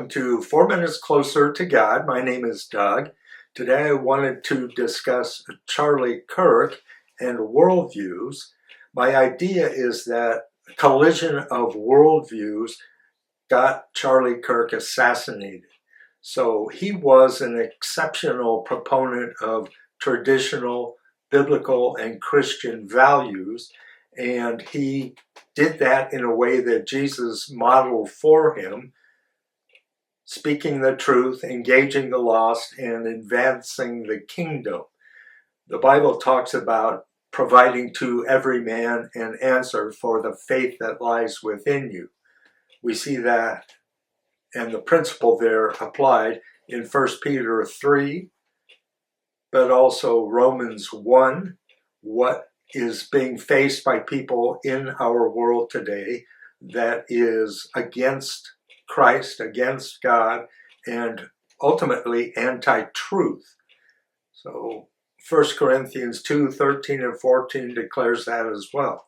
Welcome to 4 Minutes Closer to God. My name is Doug. Today I wanted to discuss Charlie Kirk and worldviews. My idea is that a collision of worldviews got Charlie Kirk assassinated. So he was an exceptional proponent of traditional biblical and Christian values, and he did that in a way that Jesus modeled for him, speaking the truth, engaging the lost, and advancing the kingdom. The Bible talks about providing to every man an answer for the faith that lies within you. We see that and the principle there applied in 1 Peter 3, but also Romans 1, what is being faced by people in our world today that is against Christ, against God, and ultimately anti-truth. So 1 Corinthians 2, 13 and 14 declares that as well.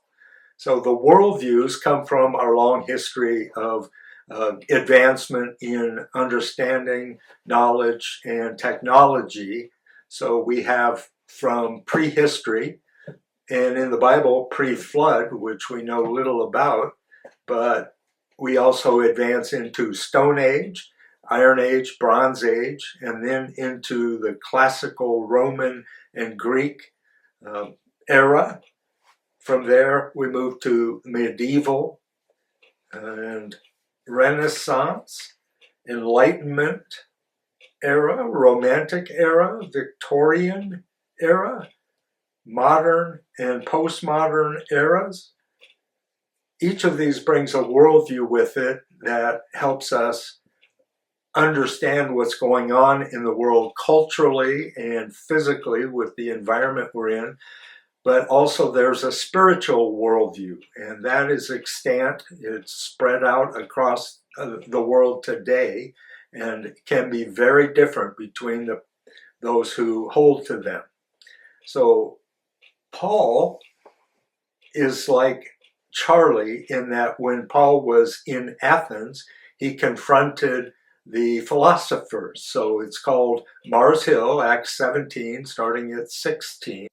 So the worldviews come from our long history of advancement in understanding, knowledge, and technology. So we have from prehistory, and in the Bible, pre-flood, which we know little about, but we also advance into Stone Age, Iron Age, Bronze Age, and then into the classical Roman and Greek era. From there, we move to medieval and Renaissance, Enlightenment era, Romantic era, Victorian era, modern and postmodern eras. Each of these brings a worldview with it that helps us understand what's going on in the world culturally and physically with the environment we're in. But also there's a spiritual worldview, and that is extant. It's spread out across the world today and can be very different between those who hold to them. So Paul is like Charlie in that when Paul was in Athens, he confronted the philosophers. So it's called Mars Hill, Acts 17, starting at 16.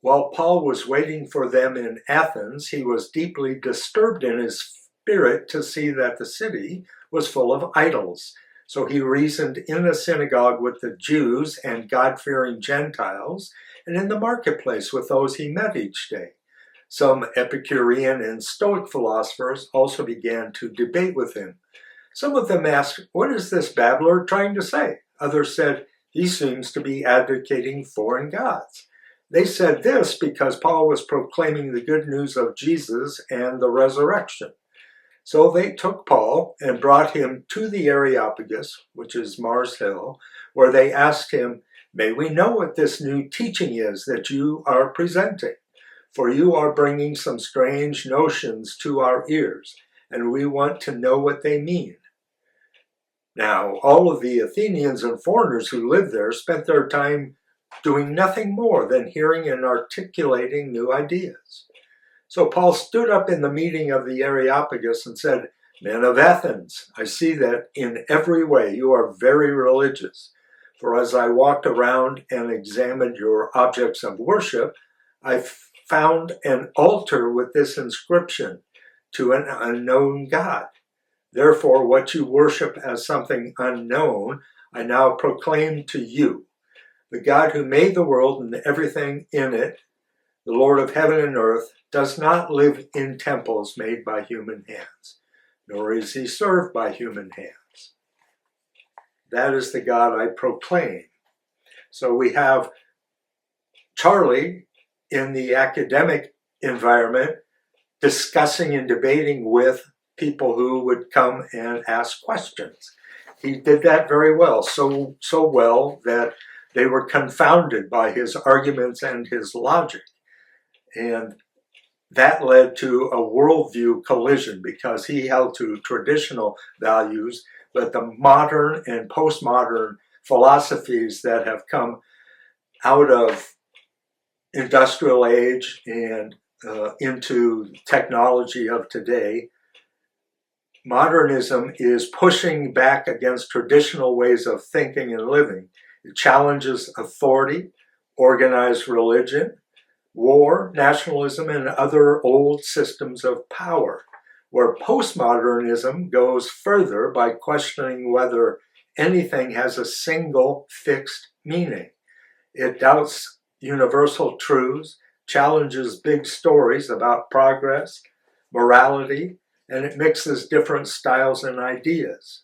While Paul was waiting for them in Athens, he was deeply disturbed in his spirit to see that the city was full of idols. So he reasoned in the synagogue with the Jews and God-fearing Gentiles, and in the marketplace with those he met each day. Some Epicurean and Stoic philosophers also began to debate with him. Some of them asked, "What is this babbler trying to say?" Others said, "He seems to be advocating foreign gods." They said this because Paul was proclaiming the good news of Jesus and the resurrection. So they took Paul and brought him to the Areopagus, which is Mars Hill, where they asked him, "May we know what this new teaching is that you are presenting? For you are bringing some strange notions to our ears, and we want to know what they mean." Now, all of the Athenians and foreigners who lived there spent their time doing nothing more than hearing and articulating new ideas. So Paul stood up in the meeting of the Areopagus and said, "Men of Athens, I see that in every way you are very religious. For as I walked around and examined your objects of worship, I found an altar with this inscription, 'To an unknown God.' Therefore, what you worship as something unknown, I now proclaim to you. The God who made the world and everything in it, the Lord of heaven and earth, does not live in temples made by human hands, nor is he served by human hands. That is the God I proclaim." So we have Charlie in the academic environment discussing and debating with people who would come and ask questions. He did that very well, so well that they were confounded by his arguments and his logic. And that led to a worldview collision because he held to traditional values, but the modern and postmodern philosophies that have come out of industrial age and into technology of today Modernism is pushing back against traditional ways of thinking and living. It challenges authority, organized religion, war, nationalism, and other old systems of power, where postmodernism goes further by questioning whether anything has a single fixed meaning. It doubts universal truths, challenges big stories about progress, morality, and it mixes different styles and ideas.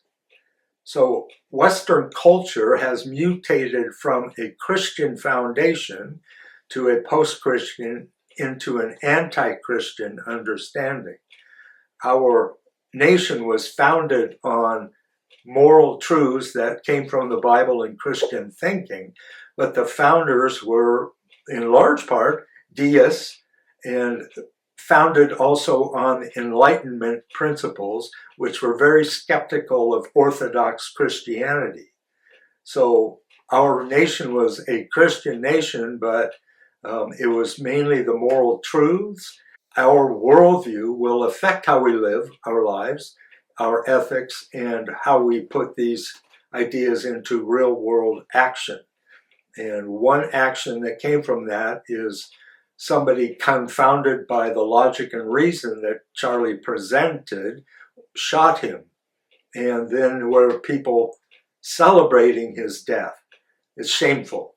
So Western culture has mutated from a Christian foundation to a post-Christian into an anti-Christian understanding. Our nation was founded on moral truths that came from the Bible and Christian thinking, but the founders were, in large part, deists and founded also on Enlightenment principles, which were very skeptical of Orthodox Christianity. So our nation was a Christian nation, but it was mainly the moral truths. Our worldview will affect how we live our lives, our ethics, and how we put these ideas into real world action. And one action that came from that is somebody confounded by the logic and reason that Charlie presented shot him. And then were people celebrating his death. It's shameful.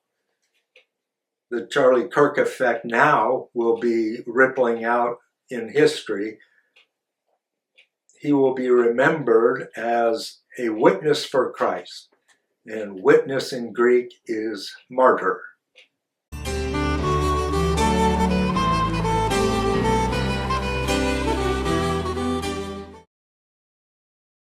The Charlie Kirk effect now will be rippling out in history. He will be remembered as a witness for Christ. And witness in Greek is martyr.